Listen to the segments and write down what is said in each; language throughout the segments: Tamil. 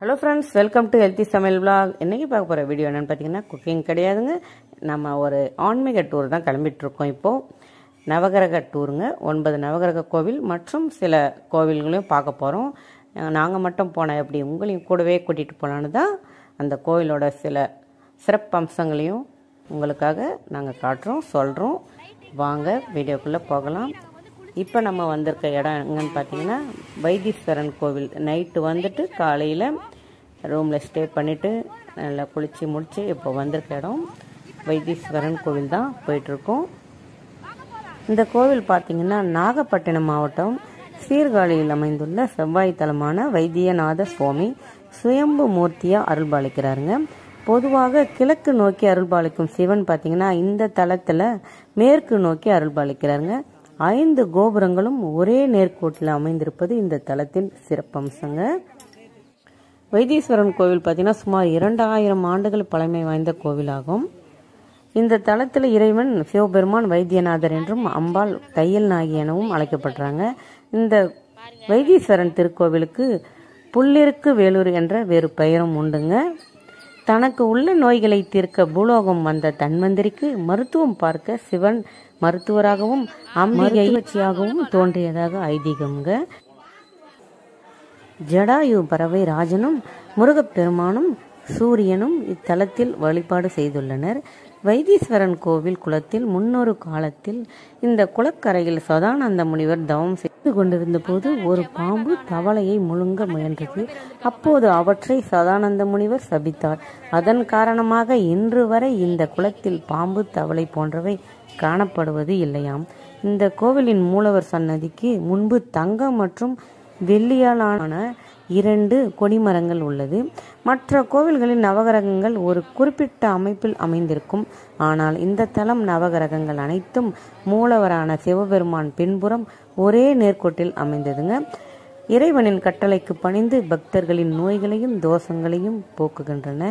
Hello friends, welcome to healthy சமையல் vlog. இன்றைக்கி பார்க்க போகிற வீடியோ என்னென்னு பார்த்தீங்கன்னா, குக்கிங் கிடையாதுங்க. நம்ம ஒரு ஆன்மீக டூர் தான் கிளம்பிட்டுருக்கோம். இப்போது நவகிரக டூருங்க. 9 நவகிரக கோவில் மற்றும் சில கோவில்களையும் பார்க்க போகிறோம். நாங்கள் மட்டும் போனால் எப்படி, உங்களையும் கூடவே கூட்டிகிட்டு போகலான்னு தான் அந்த கோவிலோட சில சிறப்பம்சங்களையும் உங்களுக்காக நாங்கள் காட்டுறோம், சொல்கிறோம். வாங்க வீடியோக்குள்ளே போகலாம். இப்போ நம்ம வந்திருக்க இடம் எங்கன்னு பார்த்தீங்கன்னா, வைத்தீஸ்வரன் கோவில். நைட்டு வந்துட்டு காலையில் ரூமில் ஸ்டே பண்ணிவிட்டு நல்லா குளித்து முடித்து இப்போ வந்திருக்க இடம் வைத்தீஸ்வரன் கோவில் தான் போயிட்டுருக்கோம். இந்த கோவில் பார்த்திங்கன்னா, நாகப்பட்டினம் மாவட்டம் சீர்காழியில் அமைந்துள்ள செவ்வாய் தலமான வைத்தியநாத சுவாமி சுயம்பு மூர்த்தியாக அருள்பாலிக்கிறாருங்க. பொதுவாக கிழக்கு நோக்கி அருள்பாலிக்கும் சிவன் பார்த்திங்கன்னா, இந்த தலத்தில் மேற்கு நோக்கி அருள்பாலிக்கிறாருங்க. 5 கோபுரங்களும் ஒரே நேர்கோட்டில் அமைந்திருப்பது இந்த தலத்தின் சிறப்பம்சங்க. வைத்தீஸ்வரன் கோவில் பார்த்தீங்கன்னா சுமார் 2000 ஆண்டுகள் பழமை வாய்ந்த கோவிலாகும். இந்த தலத்தில் இறைவன் சிவபெருமான் வைத்தியநாதர் என்றும் அம்பாள் தையல் நாயகி எனவும் அழைக்கப்படுறாங்க. இந்த வைத்தீஸ்வரன் திருக்கோவிலுக்கு புள்ளிருக்கு வேலூர் என்ற வேறு பெயரும் உண்டுங்க. தனக்கு உள்ள நோய்களை தீர்க்க பூலோகம் வந்த தன்வந்திரிக்கு மருத்துவம் பார்க்க சிவன் மருத்துவராகவும் அம்பிகையாகவும் தோன்றியதாக ஐதீகம்ங்க. ஜடாயு பறவை ராஜனும் முருகப்பெருமானும் சூரியனும் இத்தலத்தில் வழிபாடு செய்துள்ளனர். வைத்தீஸ்வரன் கோவில் குளத்தில் முன்னொரு காலத்தில் இந்த குளக்கரையில் சதானந்த முனிவர் தவம் செய்து கொண்டிருந்த போது ஒரு பாம்பு தவளையை முழுங்க முயன்றது. அப்போது அவற்றை சதானந்த முனிவர் சபித்தார். அதன் காரணமாக இன்று வரை இந்த குளத்தில் பாம்பு தவளை போன்றவை காணப்படுவது இல்லையாம். இந்த கோவிலின் மூலவர் சன்னதிக்கு முன்பு தங்கம் மற்றும் வெள்ளியாலான 2 கொடிமரங்கள் உள்ளது. மற்ற கோவில்களில் நவகிரகங்கள் ஒரு குறிப்பிட்ட அமைப்பில் அமைந்திருக்கும். ஆனால் இந்த தலம் நவகிரகங்கள் அனைத்தும் மூலவரான சிவபெருமான் பின்புறம் ஒரே நேர்கோட்டில் அமைந்ததுங்க. இறைவனின் கட்டளைக்கு பணிந்து பக்தர்களின் நோய்களையும் தோஷங்களையும் போக்குகின்றன.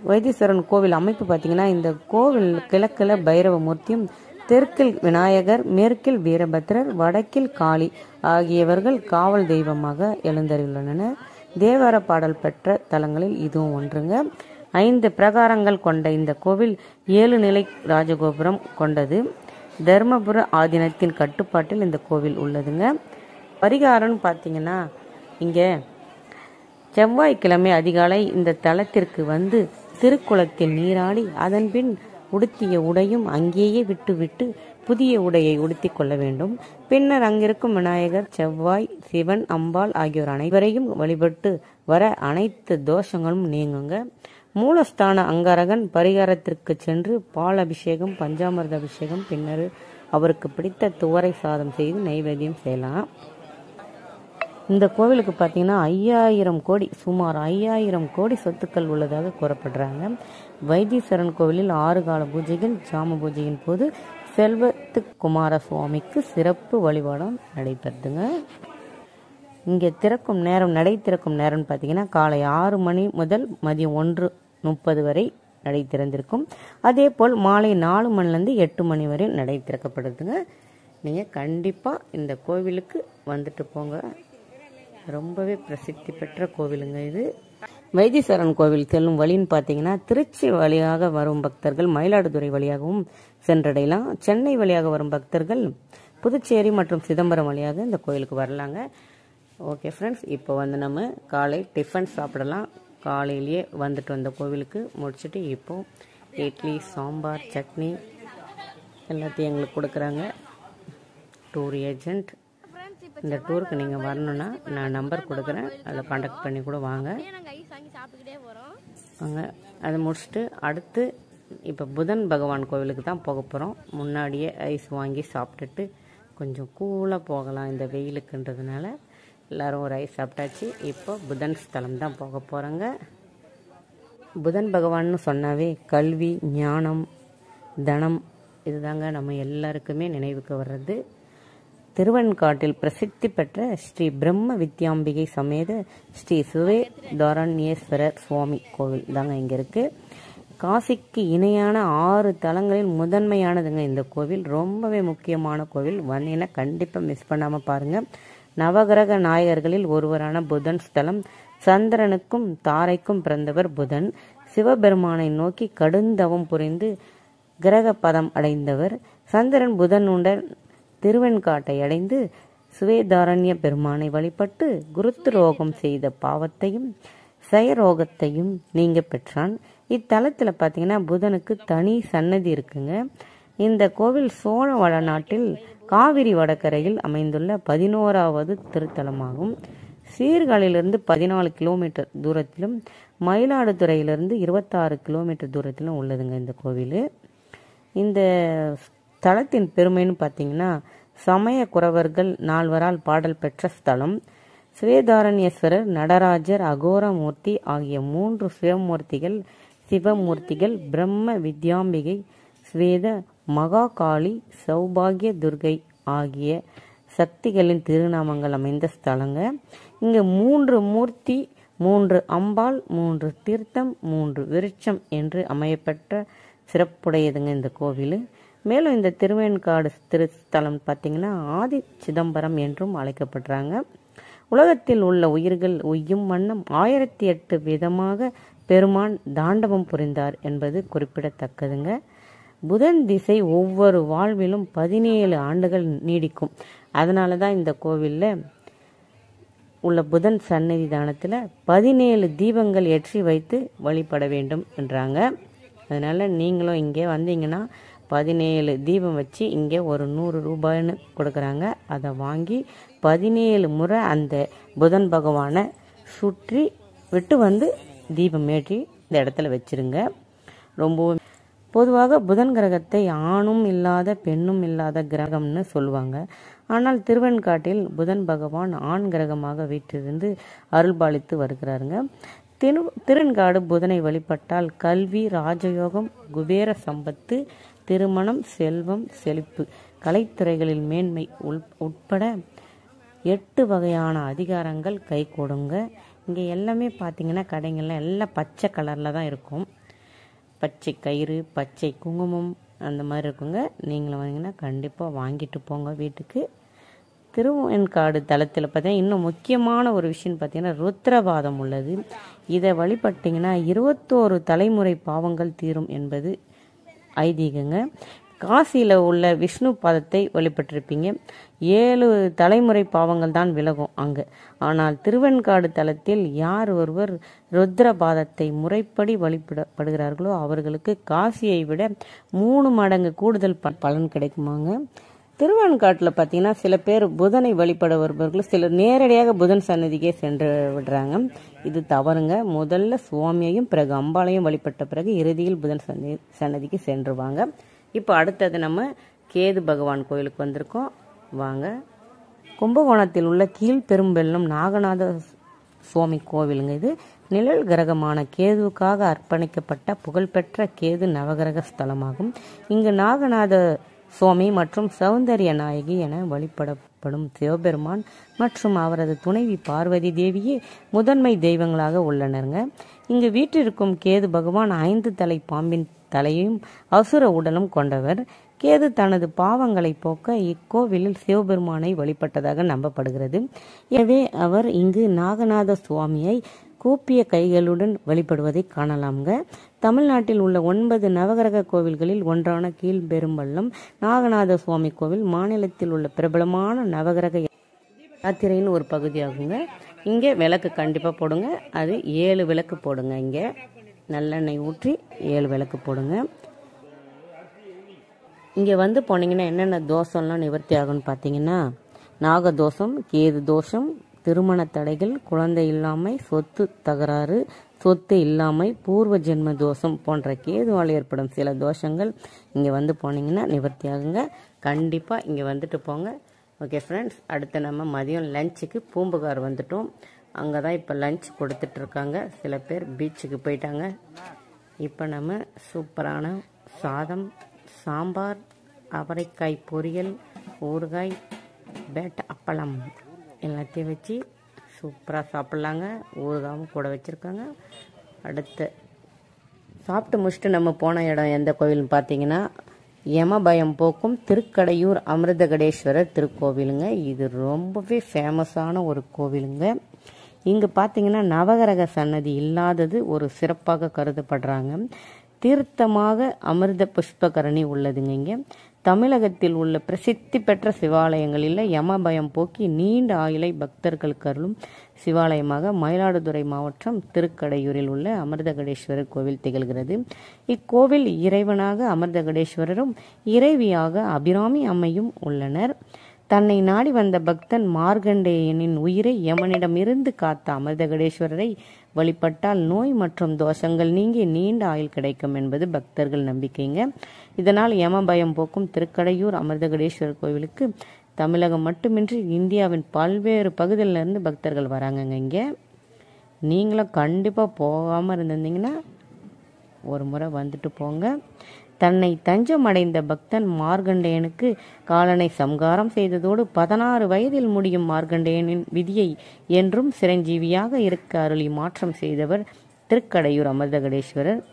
வைத்தீஸ்வரன் கோவில் அமைப்பு பார்த்தீங்கன்னா, இந்த கோவில் கிழக்கில் பைரவமூர்த்தியும், தெற்கில் விநாயகர், மேற்கில் வீரபத்ரர், வடக்கில் காளி ஆகியவர்கள் காவல் தெய்வமாக எழுந்தருள்ளனர். தேவார பாடல் பெற்ற தலங்களில் இதுவும் ஒன்றுங்க. 5 பிரகாரங்கள் கொண்ட இந்த கோவில் 7 நிலை ராஜகோபுரம் கொண்டது. தர்மபுர ஆதீனத்தின் கட்டுப்பாட்டில் இந்த கோவில் உள்ளதுங்க. பரிகாரம்னு பார்த்தீங்கன்னா, இங்கே செவ்வாய்க்கிழமை அதிகாலை இந்த தலத்திற்கு வந்து திருக்குளத்தில் நீராடி அதன்பின் உடுத்திய உடையும் அங்கேயே விட்டுவிட்டு புதிய உடையை உடுத்தி கொள்ள வேண்டும். பின்னர் அங்கிருக்கும் விநாயகர், செவ்வாய், சிவன், அம்பாள் ஆகியோர் அனைவரையும் வழிபட்டு வர அனைத்து தோஷங்களும் நீங்குங்க. மூலஸ்தான அங்காரகன் பரிகாரத்திற்கு சென்று பால் அபிஷேகம், பஞ்சாமிர்த அபிஷேகம், பின்னர் அவருக்கு பிடித்த துவரை சாதம் செய்து நைவேத்தியம் செய்யலாம். இந்த கோவிலுக்கு பார்த்தீங்கன்னா 5000 கோடி, சுமார் 5000 கோடி சொத்துக்கள் உள்ளதாக கூறப்படுறாங்க. வைத்தீஸ்வரன் கோவிலில் 6 கால பூஜைகள், ஜாம பூஜையின் போது செல்வத்து குமார சுவாமிக்கு சிறப்பு வழிபாடும் நடைபெறுதுங்க. இங்கே திறக்கும் நேரம், நடை திறக்கும் நேரம்னு பார்த்தீங்கன்னா காலை 6 மணி முதல் மதியம் 1:30 வரை நடை திறந்திருக்கும். அதே போல் மாலை 4 மணிலேருந்து 8 மணி வரை நடை திறக்கப்படுதுங்க. நீங்கள் கண்டிப்பாக இந்த கோவிலுக்கு வந்துட்டு போங்க. ரொம்பவே பிரசித்தி பெற்ற கோவிலுங்க இது. வைத்தீஸ்வரன் கோவில் செல்லும் வழின்னு பார்த்தீங்கன்னா, திருச்சி வழியாக வரும் பக்தர்கள் மயிலாடுதுறை வழியாகவும் சென்றடையலாம். சென்னை வழியாக வரும் பக்தர்கள் புதுச்சேரி மற்றும் சிதம்பரம் வழியாக இந்த கோவிலுக்கு வரலாங்க. ஓகே ஃப்ரெண்ட்ஸ், இப்போ வந்து நம்ம காலை டிஃபன் சாப்பிடலாம். காலையிலேயே வந்துட்டு வந்த கோவிலுக்கு முடிச்சுட்டு இப்போது இட்லி, சாம்பார், சட்னி எல்லாத்தையும் எங்களுக்கு கொடுக்குறாங்க டூர் ஏஜென்ட். இந்த டூருக்கு நீங்கள் வரணுன்னா நான் நம்பர் கொடுக்குறேன், அதில் கான்டாக்ட் பண்ணி கூட வாங்க. அதை முடிச்சுட்டு அடுத்து இப்போ புதன் பகவான் கோவிலுக்கு தான் போக போகிறோம். முன்னாடியே ஐஸ் வாங்கி சாப்பிட்டுட்டு கொஞ்சம் கூலாக போகலாம் இந்த வெயிலுக்குன்றதுனால எல்லோரும் ஒரு ஐஸ் சாப்பிட்டாச்சு. இப்போ புதன் ஸ்தலம் தான் போக போகிறோங்க. புதன் பகவான்னு சொன்னாவே கல்வி, ஞானம், தனம் இதுதாங்க நம்ம எல்லாருக்குமே நினைவுக்கு வர்றது. திருவெண்காட்டில் பிரசித்தி பெற்ற ஸ்ரீ பிரம்ம வித்யாம்பிகை சமேத ஸ்ரீ சுவேதாரண்யேஸ்வரர் சுவாமி கோவில் தாங்க இங்கே இருக்குது. காசிக்கு இணையான 6 தலங்களில் முதன்மையானதுங்க இந்த கோவில். ரொம்பவே முக்கியமான கோவில். வந்தீங்கன்னா கண்டிப்பாக மிஸ் பண்ணாமல் பாருங்கள். நவகிரக நாயகர்களில் ஒருவரான புதன் ஸ்தலம் சந்திரனுக்கும் தாரைக்கும் பிறந்தவர் புதன். சிவபெருமானை நோக்கி கடுந்தவம் புரிந்து கிரக பதம் அடைந்தவர். சந்திரன் புதனுடன் திருவெண்காட்டை அடைந்து சுவேதாரண்ய பெருமானை வழிபட்டு குருத்துரோகம் செய்த பாவத்தையும் சயரோகத்தையும் நீங்க பெற்றான். இத்தலத்தில் பார்த்தீங்கன்னா புதனுக்கு தனி சன்னதி இருக்குங்க. இந்த கோவில் சோழ வளநாட்டில் காவிரி வடகரையில் அமைந்துள்ள 11வது திருத்தலமாகும். சீர்காழியிலிருந்து 14 கிலோமீட்டர் தூரத்திலும் மயிலாடுதுறையிலிருந்து 26 கிலோமீட்டர் தூரத்திலும் உள்ளதுங்க இந்த கோவில். இந்த ஸ்தலத்தின் பெருமைன்னு பார்த்தீங்கன்னா சமய குறவர்கள் 4வரால் பாடல் பெற்ற ஸ்தலம். சுவேதாரண்யேஸ்வரர், நடராஜர், அகோரமூர்த்தி ஆகிய 3 சிவமூர்த்திகள், பிரம்ம வித்யாம்பிகை, ஸ்வேத மகாகாளி, சௌபாகிய துர்கை ஆகிய சக்திகளின் திருநாமங்கள் அமைந்த ஸ்தலங்க. இங்கு 3 மூர்த்தி, 3 அம்பாள், 3 தீர்த்தம், 3 விருட்சம் என்று அமையப்பெற்ற சிறப்புடையதுங்க இந்த கோவில். மேலும் இந்த திருவேன்காடு திருத்தலம் பார்த்தீங்கன்னா ஆதி சிதம்பரம் என்றும் அழைக்கப்படுறாங்க. உலகத்தில் உள்ள உயிர்கள் உய்யும் வண்ணம் 1008 விதமாக பெருமான் தாண்டவம் புரிந்தார் என்பது குறிப்பிடத்தக்கதுங்க. புதன் திசை ஒவ்வொரு வாழ்விலும் 17 ஆண்டுகள் நீடிக்கும். அதனால தான் இந்த கோவிலில் உள்ள புதன் சந்நிதானத்தில் 17 தீபங்கள் ஏற்றி வைத்து வழிபட வேண்டும் என்றாங்க. அதனால் நீங்களும் இங்கே வந்தீங்கன்னா 17 தீபம் வச்சு இங்கே ஒரு 100 ரூபாய்னு கொடுக்குறாங்க. அதை வாங்கி 17 முறை அந்த புதன் பகவானை சுற்றி விட்டு வந்து தீபம் ஏற்றி இந்த இடத்துல வச்சிருங்க. ரொம்பவும் பொதுவாக புதன் கிரகத்தை ஆணும் இல்லாத பெண்ணும் இல்லாத கிரகம்னு சொல்லுவாங்க. ஆனால் திருவெண்காட்டில் புதன் பகவான் ஆண் கிரகமாக வீற்றிருந்து அருள்பாலித்து வருகிறாருங்க. திருவெண்காடு புதனை வழிபட்டால் கல்வி, ராஜயோகம், குபேர சம்பத்து, திருமணம், செல்வம், செழிப்பு, கலைத்துறைகளில் மேன்மை உட்பட 8 வகையான அதிகாரங்கள் கை கொடுங்க. இங்கே எல்லாமே பார்த்தீங்கன்னா கடைங்கள்லாம் எல்லாம் பச்சை கலரில் தான் இருக்கும். பச்சை கயிறு, பச்சை குங்குமம் அந்த மாதிரி இருக்குங்க. நீங்களும் வந்தீங்கன்னா கண்டிப்பாக வாங்கிட்டு போங்க வீட்டுக்கு. திருவெண்காடு தலத்தில் பார்த்தீங்கன்னா இன்னும் முக்கியமான ஒரு விஷயம் பார்த்தீங்கன்னா ருத்ரபாதம் உள்ளது. இதை வழிபட்டிங்கன்னா 21 தலைமுறை பாவங்கள் தீரும் என்பது ஐதீகங்க. காசியில் உள்ள விஷ்ணு பாதத்தை வழிபட்டிருப்பீங்க. 7 தலைமுறை பாவங்கள் தான் விலகும் அங்கே. ஆனால் திருவெண்காடு தலத்தில் யார் ஒருவர் ருத்ர பாதத்தை முறைப்படி வழிபடுகிறார்களோ அவர்களுக்கு காசியை விட 3 மடங்கு கூடுதல் பலன் கிடைக்குமாங்க. திருவெண்காட்டில் பார்த்தீங்கன்னா சில பேர் புதனை வழிபட வருபவர்கள் சிலர் நேரடியாக புதன் சன்னதிக்கே சென்று விடுறாங்க. இது தவறுங்க. முதல்ல சுவாமியையும் பிறகு அம்பாளையும் வழிபட்ட பிறகு இறுதியில் புதன் சன்னதிக்கு சென்றுவாங்க. இப்போ அடுத்தது நம்ம கேது பகவான் கோயிலுக்கு வந்திருக்கோம். வாங்க. கும்பகோணத்தில் உள்ள கீழ்பெரும்பெல்லம் நாகநாத சுவாமி கோவிலுங்க. இது நிழல் கிரகமான கேதுவுக்காக அர்ப்பணிக்கப்பட்ட புகழ்பெற்ற கேது நவகிரக ஸ்தலமாகும். இங்கு நாகநாத சுவாமி மற்றும் சௌந்தரிய நாயகி என வழிபடப்படும் சிவபெருமான் மற்றும் அவரது துணைவி பார்வதி தேவியே முதன்மை தெய்வங்களாக உள்ளனருங்க. இங்கு வீற்றிருக்கும் கேது பகவான் 5 தலை பாம்பின் தலையும் அசுர உடலும் கொண்டவர். கேது தனது பாவங்களை போக்க இக்கோவிலில் சிவபெருமானை வழிபட்டதாக நம்பப்படுகிறது. எனவே அவர் இங்கு நாகநாத சுவாமியை கூப்பிய கைகளுடன் வழிபடுவதை காணலாம்ங்க. தமிழ்நாட்டில் உள்ள 9 நவகிரக கோவில்களில் ஒன்றான கீழ்பெரும்பள்ளம் நாகநாத சுவாமி கோவில் மாநிலத்தில் உள்ள பிரபலமான நவகிரக யாத்திரையின் ஒரு பகுதியாகுங்க. இங்கே விளக்கு கண்டிப்பாக போடுங்க. அது 7 விளக்கு போடுங்க. இங்கே நல்லெண்ணெய் ஊற்றி 7 விளக்கு போடுங்க. இங்கே வந்து போனீங்கன்னா என்னென்ன தோஷம்லாம் நிவர்த்தி ஆகும்னு பார்த்தீங்கன்னா நாகதோஷம், கேது தோஷம், திருமண தடைகள், குழந்தை இல்லாமை, சொத்து தகராறு, சொத்து இல்லாமை, பூர்வ ஜென்ம தோஷம் போன்ற கேதுவால் ஏற்படும் சில தோஷங்கள் இங்கே வந்து போனீங்கன்னா நிவர்த்தி ஆகுங்க. கண்டிப்பாக இங்கே வந்துட்டு போங்க. ஓகே ஃப்ரெண்ட்ஸ், அடுத்து நம்ம மதியம் லஞ்சுக்கு பூம்புகார் வந்துட்டோம். அங்கே தான் இப்போ லஞ்ச் கொடுத்துட்ருக்காங்க. சில பேர் பீச்சுக்கு போயிட்டாங்க. இப்போ நம்ம சூப்பரான சாதம், சாம்பார், அவரைக்காய் பொரியல், ஊறுகாய், பேட்டை அப்பளம் எல்லாத்தையும் வச்சு சூப்பராக சாப்பிட்லாங்க. ஊறுகாவும் கூட வச்சுருக்காங்க. அடுத்து சாப்பிட்டு முடிச்சுட்டு நம்ம போன இடம் எந்த கோவில்னு பார்த்தீங்கன்னா யமபயம் போக்கும் திருக்கடையூர் அமிர்தகடேஸ்வரர் திருக்கோவிலுங்க. இது ரொம்பவே ஃபேமஸான ஒரு கோவிலுங்க. இங்கு பார்த்தீங்கன்னா நவகிரக சன்னதி இல்லாதது ஒரு சிறப்பாக கருதப்படுறாங்க. தீர்த்தமாக அமிர்த புஷ்பகரணி உள்ளதுங்க. இங்கே தமிழகத்தில் உள்ள பிரசித்தி பெற்ற சிவாலயங்களில் யமபயம் போக்கி நீண்ட ஆயுளை பக்தர்களுக்கு அருளும் சிவாலயமாக மயிலாடுதுறை மாவட்டம் திருக்கடையூரில் உள்ள அமிர்தகடேஸ்வரர் கோவில் திகழ்கிறது. இக்கோவில் இறைவனாக அமிர்தகடேஸ்வரரும் இறைவியாக அபிராமி அம்மையும் உள்ளனர். தன்னை நாடி வந்த பக்தன் மார்கண்டேயனின் உயிரை யமனிடமிருந்து காத்த அமிர்தகடேஸ்வரரை வழிபட்டால் நோய் மற்றும் தோஷங்கள் நீங்கி நீண்ட ஆயுள் கிடைக்கும் என்பது பக்தர்கள் நம்பிக்கைங்க. இதனால் யம பயம் போக்கும் திருக்கடையூர் அமிர்தகடேஸ்வரர் கோவிலுக்கு தமிழகம் மட்டுமின்றி இந்தியாவின் பல்வேறு பகுதியிலிருந்து பக்தர்கள் வராங்கங்க. இங்கே நீங்களும் கண்டிப்பாக போகாமல் இருந்திருந்தீங்கன்னா ஒரு முறை வந்துட்டு போங்க. தன்னை தஞ்சம் அடைந்த பக்தன் மார்கண்டேயனுக்கு காலனை சம்காரம் செய்ததோடு 16 வயதில் முடியும் மார்கண்டேயனின் விதியை என்றும் சிரஞ்சீவியாக இருக்க அருளி மாற்றம் செய்தவர் திருக்கடையூர் அமிர்தகடேஸ்வரர்.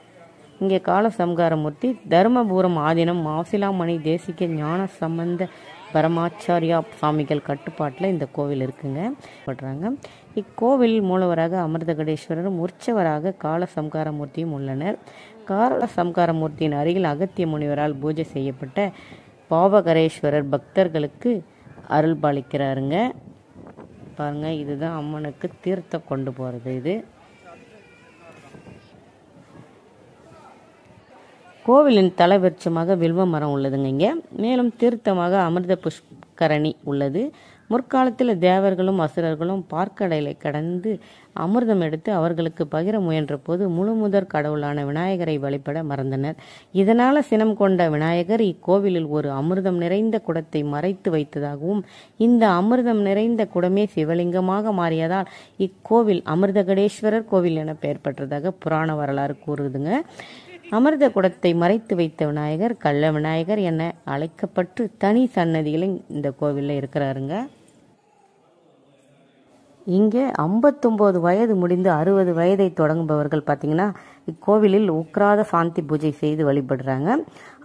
இங்கே கால சம்காரமூர்த்தி தர்மபுரம் ஆதீனம் மாசிலாமணி தேசிக ஞான சம்பந்த பரமாச்சாரியா சுவாமிகள் கட்டுப்பாட்டில் இந்த கோவில் இருக்குங்க படுறாங்க. இக்கோவில் மூலவராக அமிர்தகடேஸ்வரரும் உற்சவராக கால சம்காரமூர்த்தியும் உள்ளனர். கால சம்காரமூர்த்தியின் அருகில் அகத்திய முனிவரால் பூஜை செய்யப்பட்ட பாவகரேஸ்வரர் பக்தர்களுக்கு அருள் பாலிக்கிறாருங்க. பாருங்க, இதுதான் அம்மனுக்கு தீர்த்தம் கொண்டு போறது. இது கோவிலின் தலைவிருட்சமாக வில்வ மரம் உள்ளதுங்க. இங்கே மேலும் தீர்த்தமாக அமிர்த புஷ்கரணி உள்ளது. முற்காலத்தில் தேவர்களும் அசுரர்களும் பார்க்கடலை கடந்து அமிர்தம் எடுத்து அவர்களுக்கு பகிர முயன்ற போது முழுமுதற் கடவுளான விநாயகரை வழிபட மறந்தனர். இதனால சினம் கொண்ட விநாயகர் இக்கோவிலில் ஒரு அமிர்தம் நிறைந்த குடத்தை மறைத்து வைத்ததாகவும் இந்த அமிர்தம் நிறைந்த குடமே சிவலிங்கமாக மாறியதால் இக்கோவில் அமிர்தகடேஸ்வரர் கோவில் என பெயர் பெற்றதாக புராண வரலாறு கூறுதுங்க. அமிர்த குடத்தை மறைத்து வைத்த விநாயகர் கள்ள விநாயகர் என அழைக்கப்பட்டு தனி சன்னதிகளும் இந்த கோவிலில் இருக்கிறாருங்க. இங்கே 59 வயது முடிந்து 60 வயதை தொடங்குபவர்கள் பார்த்தீங்கன்னா இக்கோவிலில் உக்ராத சாந்தி பூஜை செய்து வழிபடுறாங்க.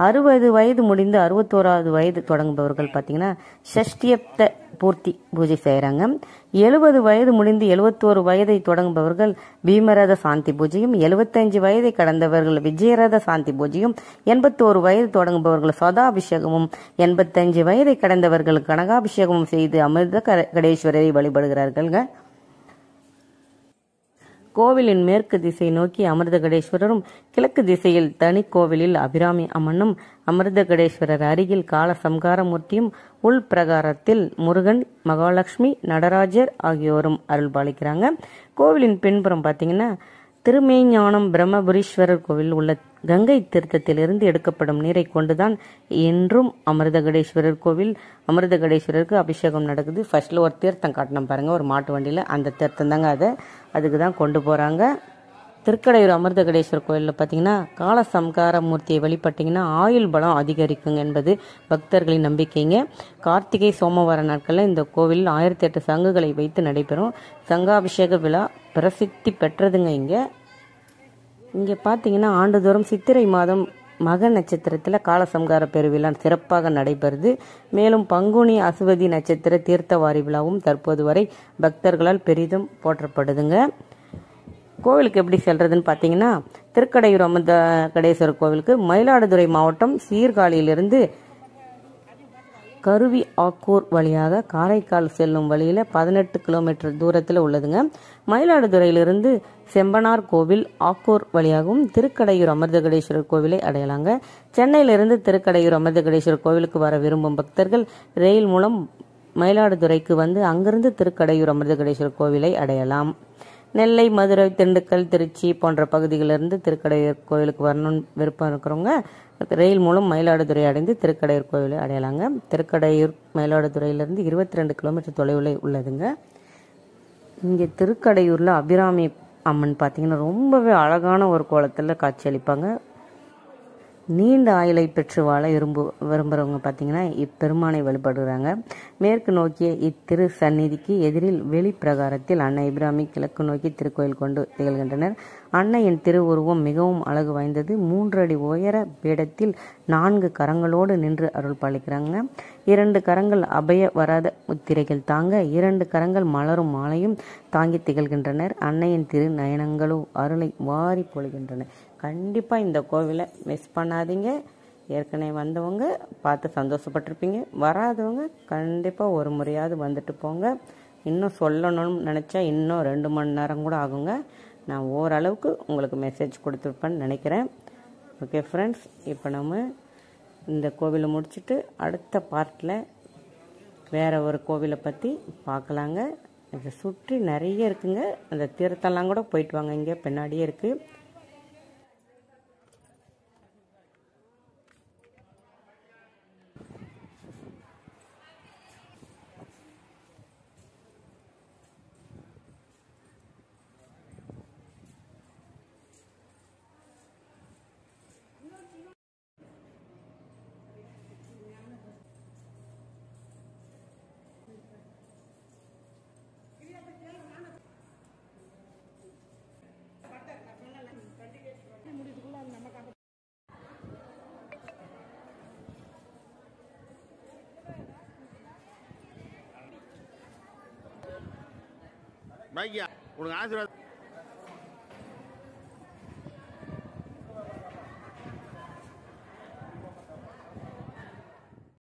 60 வயது முடிந்து 61வது வயது தொடங்குபவர்கள் பார்த்தீங்கன்னா ஷஷ்டியப்த பூர்த்தி பூஜை செய்கிறாங்க. 70 வயது முடிந்து 71 வயதை தொடங்குபவர்கள் பீமரத சாந்தி பூஜையும், 75 வயதை கடந்தவர்கள் விஜயரத சாந்தி பூஜையும், 81 வயது தொடங்குபவர்கள் சதாபிஷேகமும், 85 வயதை கடந்தவர்கள் கனகாபிஷேகமும் செய்து அமிர்த கடேஸ்வரரை வழிபடுகிறார்கள். கோவிலின் மேற்கு திசை நோக்கி அமிர்தகடேஸ்வரரும், கிழக்கு திசையில் தனி கோவிலில் அபிராமி அம்மனும், அமிர்தகடேஸ்வரர் அருகில் கால சம்காரமூர்த்தியும், உள் பிரகாரத்தில் முருகன், மகாலட்சுமி, நடராஜர் ஆகியோரும் அருள் பாலிக்கிறாங்க. கோவிலின் பின்புறம் பார்த்தீங்கன்னா திருமேஞானம் பிரம்மபுரீஸ்வரர் கோவில் உள்ள கங்கை தீர்த்தத்திலிருந்து எடுக்கப்படும் நீரை கொண்டுதான் என்றும் அமிர்தகடேஸ்வரர் கோவில் அமிர்தகடேஸ்வரருக்கு அபிஷேகம் நடக்குது. ஃபர்ஸ்ட்ல ஒரு தீர்த்தம் காட்டணும் பாருங்க, ஒரு மாட்டு வண்டியில். அந்த தீர்த்தம் தாங்க அதுக்கு தான் கொண்டு போறாங்க. திருக்கடையூர் அமிர்தகடேஸ்வரர் கோயிலில் பார்த்தீங்கன்னா கால சம்கார மூர்த்தியை வழிபட்டீங்கன்னா ஆயுள் பலம் அதிகரிக்குங்க என்பது பக்தர்களின் நம்பிக்கைங்க. கார்த்திகை சோமவார நாட்களில் இந்த கோவிலில் 1008 சங்குகளை வைத்து நடைபெறும் சங்காபிஷேக விழா பிரசித்தி பெற்றதுங்க. இங்கே பார்த்தீங்கன்னா ஆண்டுதோறும் சித்திரை மாதம் மக நட்சத்திரத்தில் காலசம்கார பெருவிழா சிறப்பாக நடைபெறுது. மேலும் பங்குனி அசுவதி நட்சத்திர தீர்த்தவாரி விழாவும் தற்போது வரை பக்தர்களால் பெரிதும் போற்றப்படுதுங்க. கோவிலுக்கு எப்படி செல்றதுன்னு பார்த்தீங்கன்னா திருக்கடையூர் அமிர்தகடேஸ்வரர் கோவிலுக்கு மயிலாடுதுறை மாவட்டம் சீர்காழியிலிருந்து கருவி ஆக்கூர் வழியாக காரைக்கால் செல்லும் வழியில் 18 கிலோமீட்டர் தூரத்தில் உள்ளதுங்க. மயிலாடுதுறையிலிருந்து செம்பனார் கோவில் ஆக்கூர் வழியாகவும் திருக்கடையூர் அமிர்தகடேஸ்வரர் கோவிலை அடையலாங்க. சென்னையிலிருந்து திருக்கடையூர் அமிர்தகடேஸ்வரர் கோவிலுக்கு வர விரும்பும் பக்தர்கள் ரயில் மூலம் மயிலாடுதுறைக்கு வந்து அங்கிருந்து திருக்கடையூர் அமிர்தகடேஸ்வரர் கோவிலை அடையலாம். நெல்லை, மதுரை, திண்டுக்கல், திருச்சி போன்ற பகுதிகளிலிருந்து திருக்கடையூர் கோவிலுக்கு வரணும்னு விருப்பம் இருக்கிறவங்க ரயில் மூலம் மயிலாடுதுறை அடைந்து திருக்கடையூர் கோவிலை அடையலாங்க. திருக்கடையூர் மயிலாடுதுறையிலிருந்து 22 கிலோமீட்டர் தொலைவில் உள்ளதுங்க. இங்கே திருக்கடையூரில் அபிராமி அம்மன் பார்த்தீங்கன்னா ரொம்பவே அழகான ஒரு கோலத்தில் காட்சியளிப்பாங்க. நீண்ட ஆயுளை பெற்று வாழ விரும்புகிறவங்க பார்த்தீங்கன்னா இப்பெருமானை வழிபடுறாங்க. மேற்கு நோக்கிய இத்திரு சந்நிதிக்கு எதிரில் வெளி பிரகாரத்தில் அன்னை இப்ராமி கிழக்கு நோக்கி திருக்கோயில் கொண்டு திகழ்கின்றனர். அன்னையின் திருவுருவம் மிகவும் அழகு வாய்ந்தது. 3 அடி உயர பீடத்தில் 4 கரங்களோடு நின்று அருள் பாலிக்கிறாங்க. 2 கரங்கள் அபய வராத முத்திரைகள் தாங்க 2 கரங்கள் மலரும் மாலையும் தாங்கி திகழ்கின்றனர். அன்னையின் திரு நயனங்களோ அருளை வாரி பொழிகின்றன. கண்டிப்பாக இந்த கோவிலை மிஸ் பண்ணாதீங்க. ஏற்கனவே வந்தவங்க பார்த்து சந்தோஷப்பட்டிருப்பீங்க. வராதவங்க கண்டிப்பாக ஒரு முறையாவது வந்துட்டு போங்க. இன்னும் சொல்லணும்னு நினச்சா இன்னும் 2 மணி நேரம் கூட ஆகுங்க. நான் ஓரளவுக்கு உங்களுக்கு மெசேஜ் கொடுத்துருப்பேன்னு நினைக்கிறேன். ஓகே ஃப்ரெண்ட்ஸ், இப்போ நம்ம இந்த கோவிலை முடிச்சுட்டு அடுத்த பார்ட்டில் வேறு ஒரு கோவிலை பற்றி பார்க்கலாங்க. இதை சுற்றி நிறைய இருக்குங்க. அந்த தீர்த்தெல்லாம் கூட போயிட்டு வாங்க, இங்கே பின்னாடியே இருக்குது. பாக்கியா உனக்கு ஆசீர்வாதம்.